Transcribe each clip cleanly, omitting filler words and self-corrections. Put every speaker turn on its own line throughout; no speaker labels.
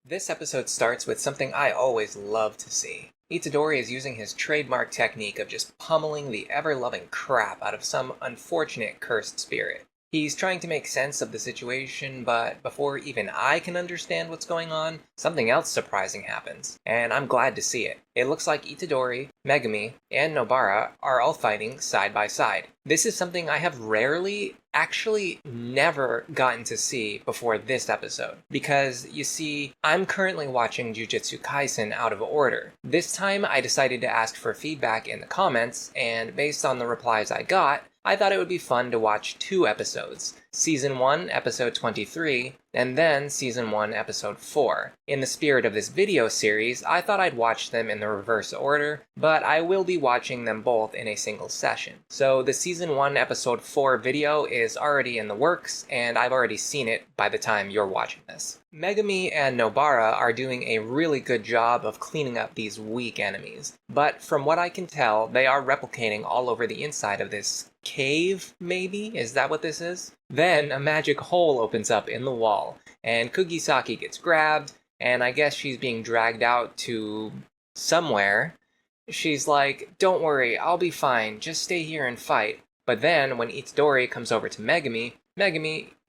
This episode starts with something I always love to see. Itadori is using his trademark technique of just pummeling the ever-loving crap out of some unfortunate cursed spirit. He's trying to make sense of the situation, but before even I can understand what's going on, something else surprising happens, and I'm glad to see it. It looks like Itadori, Megumi, and Nobara are all fighting side by side. This is something I have rarely, actually never gotten to see before this episode. Because, you see, I'm currently watching Jujutsu Kaisen out of order. This time I decided to ask for feedback in the comments, and based on the replies I got, I thought it would be fun to watch two episodes. Season 1, Episode 23, and then Season 1, Episode 4. In the spirit of this video series, I thought I'd watch them in the reverse order, but I will be watching them both in a single session. So the Season 1, Episode 4 video is already in the works, and I've already seen it by the time you're watching this. Megumi and Nobara are doing a really good job of cleaning up these weak enemies, but from what I can tell, they are replicating all over the inside of this cave, maybe? Is that what this is? Then a magic hole opens up in the wall, and Kugisaki gets grabbed, and I guess she's being dragged out to somewhere. She's like, "Don't worry, I'll be fine, just stay here and fight." But then, when Itadori comes over to Megumi,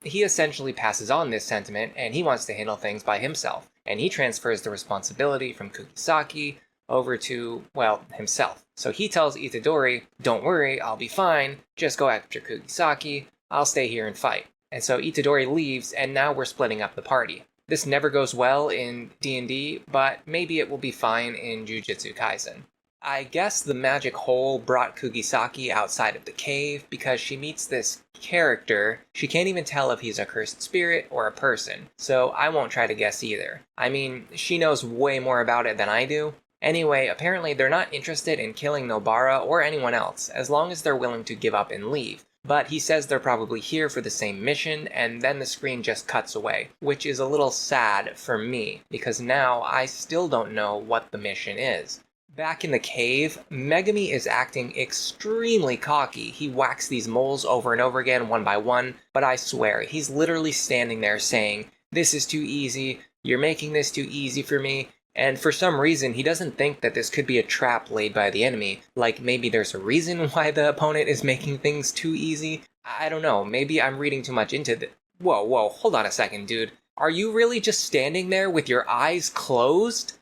he essentially passes on this sentiment, and he wants to handle things by himself. And he transfers the responsibility from Kugisaki over to, well, himself. So he tells Itadori, "Don't worry, I'll be fine, just go after Kugisaki, I'll stay here and fight." And so Itadori leaves, and now we're splitting up the party. This never goes well in D&D, but maybe it will be fine in Jujutsu Kaisen. I guess the magic hole brought Kugisaki outside of the cave because she meets this character. She can't even tell if he's a cursed spirit or a person, so I won't try to guess either. I mean, she knows way more about it than I do. Anyway, apparently they're not interested in killing Nobara or anyone else, as long as they're willing to give up and leave. But he says they're probably here for the same mission, and then the screen just cuts away, which is a little sad for me, because now I still don't know what the mission is. Back in the cave, Megumi is acting extremely cocky. He whacks these moles over and over again, one by one, but I swear, he's literally standing there saying, "This is too easy, you're making this too easy for me," and for some reason, he doesn't think that this could be a trap laid by the enemy, like maybe there's a reason why the opponent is making things too easy. I don't know, maybe I'm reading too much into this. Whoa, hold on a second, dude. Are you really just standing there with your eyes closed?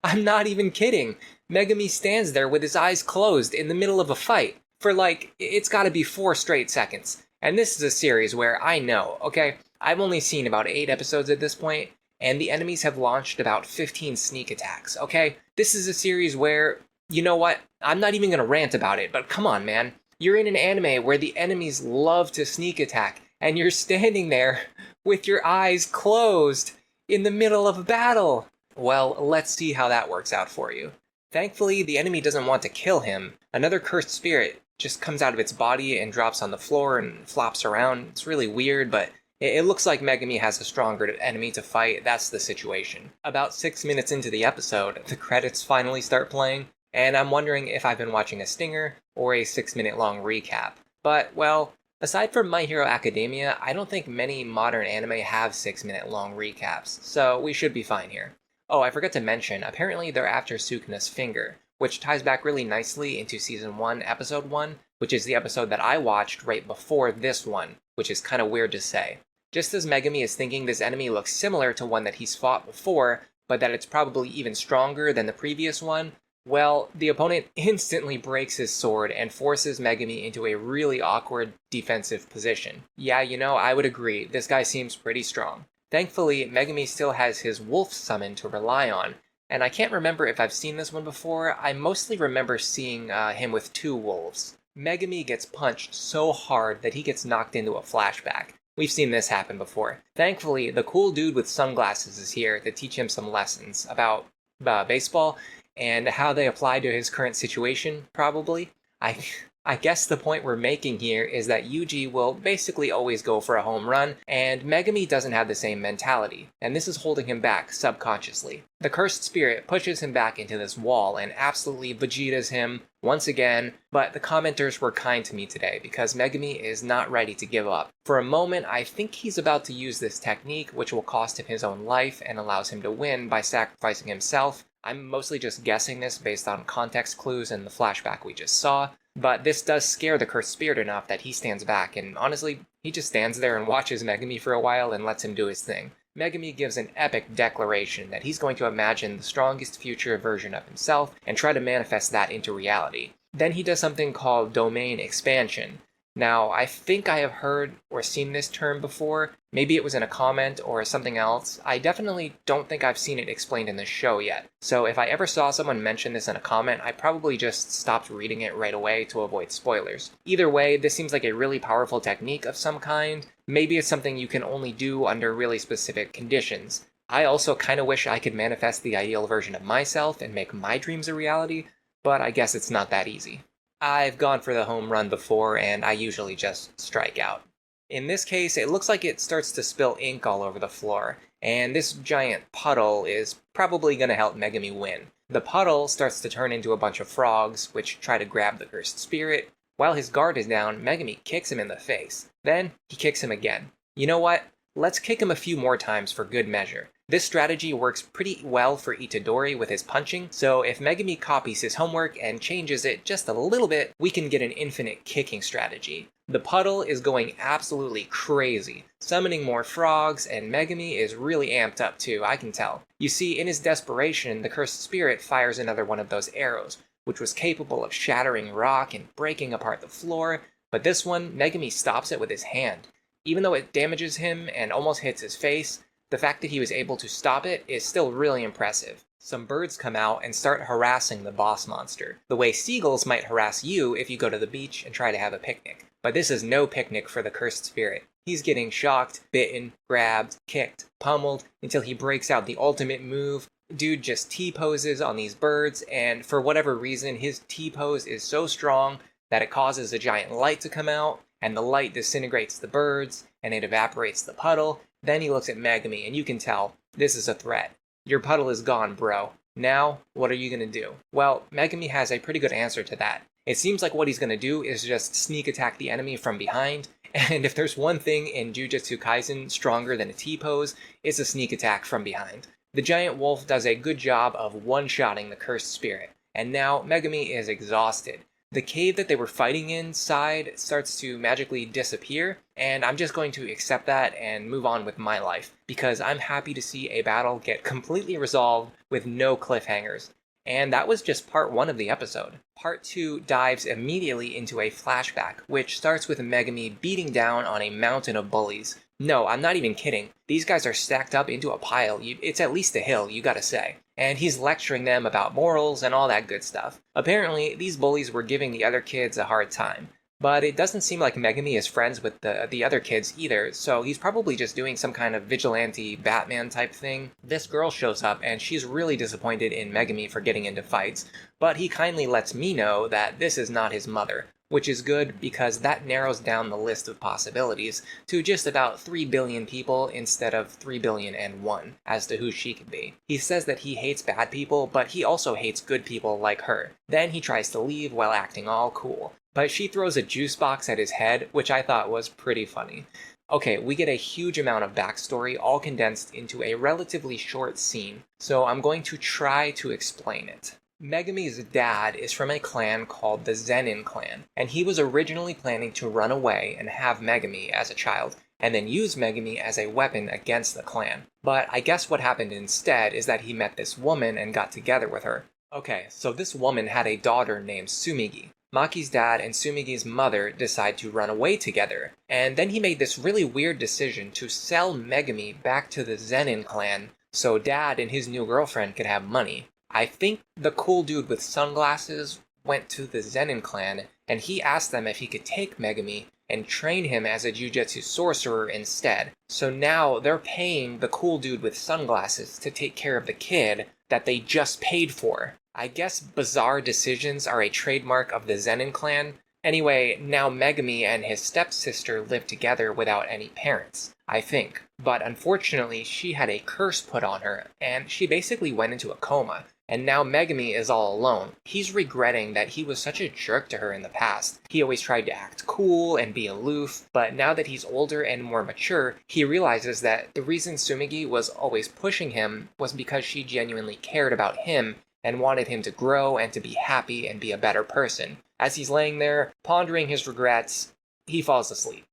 I'm not even kidding. Megumi stands there with his eyes closed in the middle of a fight for it's gotta be 4 straight seconds. And this is a series where I know, okay, I've only seen about 8 episodes at this point, and the enemies have launched about 15 sneak attacks, okay? This is a series where, you know what, I'm not even gonna rant about it, but come on, man. You're in an anime where the enemies love to sneak attack, and you're standing there with your eyes closed in the middle of a battle. Well, let's see how that works out for you. Thankfully, the enemy doesn't want to kill him. Another cursed spirit just comes out of its body and drops on the floor and flops around. It's really weird, but it looks like Megumi has a stronger enemy to fight. That's the situation. About 6 minutes into the episode, the credits finally start playing, and I'm wondering if I've been watching a stinger or a 6-minute long recap. But, well, aside from My Hero Academia, I don't think many modern anime have 6-minute long recaps, so we should be fine here. Oh, I forgot to mention, apparently they're after Sukuna's finger, which ties back really nicely into Season 1, Episode 1, which is the episode that I watched right before this one, which is kind of weird to say. Just as Megumi is thinking this enemy looks similar to one that he's fought before, but that it's probably even stronger than the previous one, well, the opponent instantly breaks his sword and forces Megumi into a really awkward defensive position. Yeah, I would agree, this guy seems pretty strong. Thankfully, Megumi still has his wolf summon to rely on, and I can't remember if I've seen this one before. I mostly remember seeing him with 2 wolves. Megumi gets punched so hard that he gets knocked into a flashback. We've seen this happen before. Thankfully, the cool dude with sunglasses is here to teach him some lessons about baseball and how they apply to his current situation, probably. I I guess the point we're making here is that Yuji will basically always go for a home run, and Megumi doesn't have the same mentality, and this is holding him back subconsciously. The cursed spirit pushes him back into this wall and absolutely Vegetas him once again, but the commenters were kind to me today because Megumi is not ready to give up. For a moment, I think he's about to use this technique, which will cost him his own life and allows him to win by sacrificing himself. I'm mostly just guessing this based on context clues and the flashback we just saw, but this does scare the cursed spirit enough that he stands back, and honestly, he just stands there and watches Megumi for a while and lets him do his thing. Megumi gives an epic declaration that he's going to imagine the strongest future version of himself and try to manifest that into reality. Then he does something called domain expansion. Now, I think I have heard or seen this term before. Maybe it was in a comment or something else. I definitely don't think I've seen it explained in the show yet. So if I ever saw someone mention this in a comment, I probably just stopped reading it right away to avoid spoilers. Either way, this seems like a really powerful technique of some kind. Maybe it's something you can only do under really specific conditions. I also kind of wish I could manifest the ideal version of myself and make my dreams a reality, but I guess it's not that easy. I've gone for the home run before, and I usually just strike out. In this case, it looks like it starts to spill ink all over the floor, and this giant puddle is probably going to help Megumi win. The puddle starts to turn into a bunch of frogs, which try to grab the cursed spirit. While his guard is down, Megumi kicks him in the face. Then, he kicks him again. You know what? Let's kick him a few more times for good measure. This strategy works pretty well for Itadori with his punching, so if Megumi copies his homework and changes it just a little bit, we can get an infinite kicking strategy. The puddle is going absolutely crazy, summoning more frogs, and Megumi is really amped up too, I can tell. You see, in his desperation, the cursed spirit fires another one of those arrows, which was capable of shattering rock and breaking apart the floor, but this one, Megumi stops it with his hand. Even though it damages him and almost hits his face, the fact that he was able to stop it is still really impressive. Some birds come out and start harassing the boss monster, the way seagulls might harass you if you go to the beach and try to have a picnic. But this is no picnic for the cursed spirit. He's getting shocked, bitten, grabbed, kicked, pummeled, until he breaks out the ultimate move. Dude just T-poses on these birds, and for whatever reason, his T-pose is so strong that it causes a giant light to come out, and the light disintegrates the birds, and it evaporates the puddle. Then he looks at Megumi, and you can tell, this is a threat. Your puddle is gone, bro. Now, what are you gonna do? Well, Megumi has a pretty good answer to that. It seems like what he's gonna do is just sneak attack the enemy from behind, and if there's one thing in Jujutsu Kaisen stronger than a T-pose, it's a sneak attack from behind. The giant wolf does a good job of one-shotting the cursed spirit, and now Megumi is exhausted. The cave that they were fighting inside starts to magically disappear, and I'm just going to accept that and move on with my life, because I'm happy to see a battle get completely resolved with no cliffhangers. And that was just part 1 of the episode. Part 2 dives immediately into a flashback, which starts with Megumi beating down on a mountain of bullies. No, I'm not even kidding. These guys are stacked up into a pile. It's at least a hill, you gotta say. And he's lecturing them about morals and all that good stuff. Apparently, these bullies were giving the other kids a hard time. But it doesn't seem like Megumi is friends with the other kids either, so he's probably just doing some kind of vigilante Batman type thing. This girl shows up, and she's really disappointed in Megumi for getting into fights, but he kindly lets me know that this is not his mother, which is good because that narrows down the list of possibilities to just about 3 billion people instead of 3,000,000,001 as to who she could be. He says that he hates bad people, but he also hates good people like her. Then he tries to leave while acting all cool. But she throws a juice box at his head, which I thought was pretty funny. Okay, we get a huge amount of backstory all condensed into a relatively short scene, so I'm going to try to explain it. Megumi's dad is from a clan called the Zenin clan, and he was originally planning to run away and have Megumi as a child, and then use Megumi as a weapon against the clan. But I guess what happened instead is that he met this woman and got together with her. Okay, so this woman had a daughter named Tsumigi. Maki's dad and Tsumigi's mother decide to run away together, and then he made this really weird decision to sell Megumi back to the Zenin clan so dad and his new girlfriend could have money. I think the cool dude with sunglasses went to the Zenin clan, and he asked them if he could take Megumi and train him as a Jujutsu sorcerer instead. So now they're paying the cool dude with sunglasses to take care of the kid that they just paid for. I guess bizarre decisions are a trademark of the Zenin clan, Anyway, now Megumi and his stepsister live together without any parents, I think. But unfortunately, she had a curse put on her, and she basically went into a coma. And now Megumi is all alone. He's regretting that he was such a jerk to her in the past. He always tried to act cool and be aloof, but now that he's older and more mature, he realizes that the reason Tsumigi was always pushing him was because she genuinely cared about him and wanted him to grow and to be happy and be a better person. As he's laying there, pondering his regrets, he falls asleep.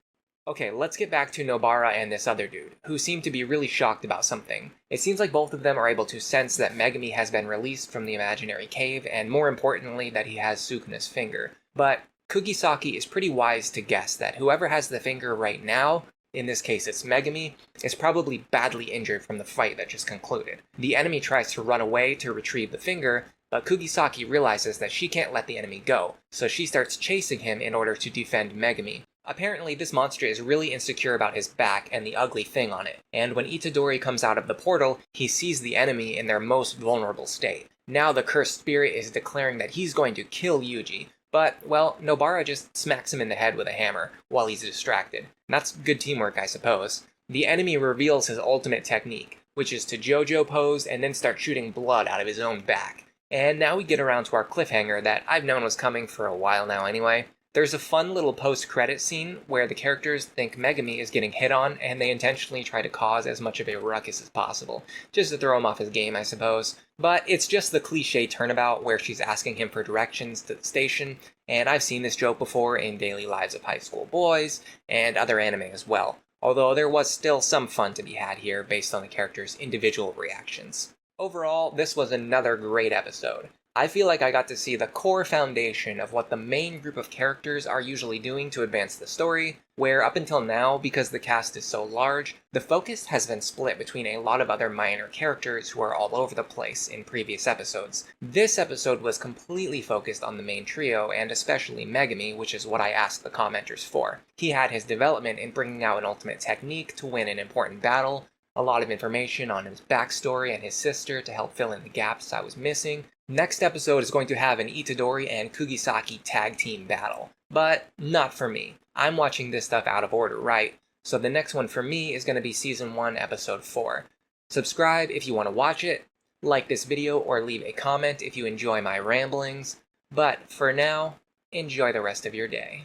Okay, let's get back to Nobara and this other dude, who seem to be really shocked about something. It seems like both of them are able to sense that Megumi has been released from the imaginary cave, and more importantly, that he has Sukuna's finger. But Kugisaki is pretty wise to guess that whoever has the finger right now, in this case it's Megumi, is probably badly injured from the fight that just concluded. The enemy tries to run away to retrieve the finger, but Kugisaki realizes that she can't let the enemy go, so she starts chasing him in order to defend Megumi. Apparently, this monster is really insecure about his back and the ugly thing on it, and when Itadori comes out of the portal, he sees the enemy in their most vulnerable state. Now the cursed spirit is declaring that he's going to kill Yuji, but, well, Nobara just smacks him in the head with a hammer while he's distracted. That's good teamwork, I suppose. The enemy reveals his ultimate technique, which is to JoJo pose and then start shooting blood out of his own back. And now we get around to our cliffhanger that I've known was coming for a while now anyway. There's a fun little post-credit scene where the characters think Megumi is getting hit on, and they intentionally try to cause as much of a ruckus as possible, just to throw him off his game, I suppose. But it's just the cliche turnabout where she's asking him for directions to the station, and I've seen this joke before in Daily Lives of High School Boys, and other anime as well, although there was still some fun to be had here based on the characters' individual reactions. Overall, this was another great episode. I feel like I got to see the core foundation of what the main group of characters are usually doing to advance the story, where up until now, because the cast is so large, the focus has been split between a lot of other minor characters who are all over the place in previous episodes. This episode was completely focused on the main trio, and especially Megumi, which is what I asked the commenters for. He had his development in bringing out an ultimate technique to win an important battle, a lot of information on his backstory and his sister to help fill in the gaps I was missing. Next episode is going to have an Itadori and Kugisaki tag team battle, but not for me. I'm watching this stuff out of order, right? So the next one for me is going to be Season 1, Episode 4. Subscribe if you want to watch it, like this video, or leave a comment if you enjoy my ramblings, but for now, enjoy the rest of your day.